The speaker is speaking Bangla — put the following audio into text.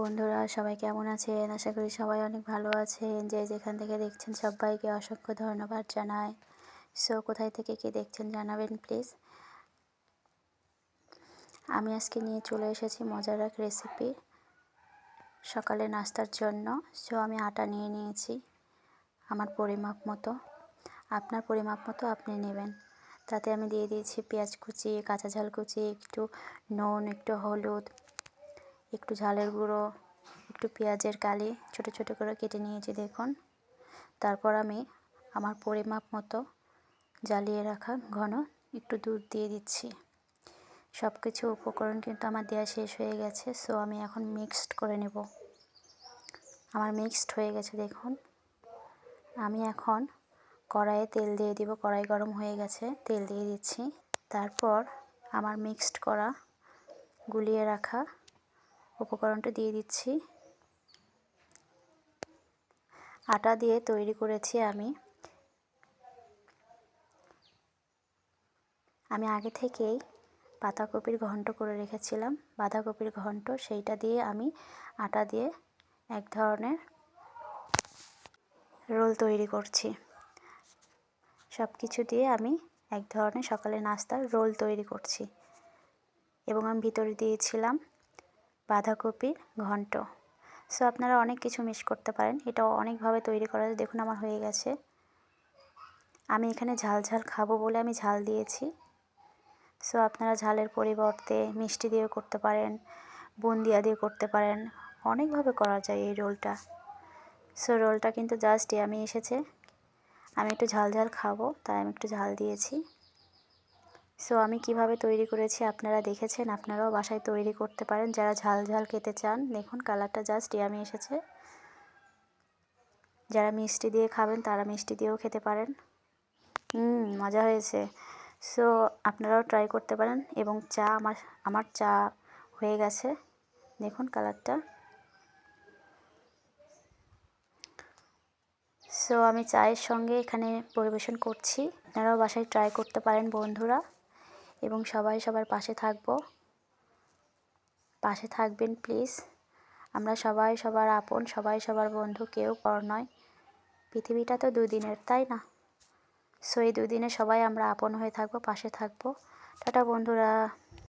বন্ধুরা, সবাই কেমন আছেন? আশা করি সবাই অনেক ভালো আছেন। যে যেখান থেকে দেখছেন সবাইকে অসংখ্য ধন্যবাদ জানাই। সো কোথায় থেকে কে দেখছেন জানাবেন প্লিজ। আমি আজকে নিয়ে চলে এসেছি মজার এক রেসিপি সকালে নাস্তার জন্য। সো আমি আটা নিয়ে নিয়েছি আমার পরিমাপ মতো। আপনার পরিমাপ মতো আপনি নেবেন। তাতে আমি দিয়ে দিয়েছি পেঁয়াজ কুচি, কাঁচা ঝাল কুচি, একটু নুন, একটু হলুদ, একটু ঝালের গুঁড়ো, একটু পেঁয়াজের কালি ছোট ছোট করে কেটে নিয়েছি দেখুন। তারপর আমি আমার পরিমাপ মতো জ্বালিয়ে রাখা ঘন একটু দুধ দিয়ে দিচ্ছি। সব কিছু উপকরণ কিন্তু আমার দেওয়া শেষ হয়ে গেছে। সো আমি এখন মিক্সড করে নেব। আমার মিক্সড হয়ে গেছে দেখুন। আমি এখন কড়াইয়ে তেল দিয়ে দিব। কড়াই গরম হয়ে গেছে, তেল দিয়ে দিচ্ছি। তারপর আমার মিক্সড করা গুলিয়ে রাখা উপকরণটা দিয়ে দিচ্ছি। আটা দিয়ে তৈরি করেছি আমি আগে থেকেই পাতাকপির ঘন্ট করে রেখেছিলাম, বাঁধাকপির ঘন্ট। সেইটা দিয়ে আমি আটা দিয়ে এক ধরনের রোল তৈরি করছি। সব কিছু দিয়ে আমি এক ধরনের সকালে নাস্তার রোল তৈরি করছি। এবং আমি ভিতরে দিয়েছিলাম বাঁধাকপির ঘন্ট। সো আপনারা অনেক কিছু মিক্স করতে পারেন, এটাও অনেকভাবে তৈরি করা যায়। দেখুন আমার হয়ে গেছে। আমি এখানে ঝাল ঝাল খাবো বলে আমি ঝাল দিয়েছি। সো আপনারা ঝালের পরিবর্তে মিষ্টি দিয়েও করতে পারেন, বুন্দিয়া দিয়ে করতে পারেন, অনেকভাবে করা যায় এই রোলটা। সো রোলটা কিন্তু জাস্ট আমি এসেছে, আমি একটু ঝাল ঝাল খাবো তাই আমি একটু ঝাল দিয়েছি। সো আমি কিভাবে তৈরি করেছি আপনারা দেখেছেন, আপনারাও বাসায় তৈরি করতে পারেন যারা ঝাল ঝাল খেতে চান। দেখুন কালারটা জাস্ট আমি এসেছে। যারা মিষ্টি দিয়ে খাবেন তারা মিষ্টি দিয়েও খেতে পারেন। মজা হয়েছে। সো আপনারাও ট্রাই করতে পারেন। এবং চা আমার চা হয়ে গেছে দেখুন কালারটা। সো আমি চায়ের সঙ্গে এখানে পরিবেশন করছি। আপনারাও বাসায় ট্রাই করতে পারেন বন্ধুরা। এবং সবাই সবার পাশে থাকবেন প্লিজ। আমরা সবাই সবার আপন, সবাই সবার বন্ধু, কেউ পর নয়। পৃথিবীটা তো দুদিনের, তাই না? সো এই দুদিনে সবাই আমরা আপন হয়ে থাকবো, পাশে থাকবো। টাটা বন্ধুরা।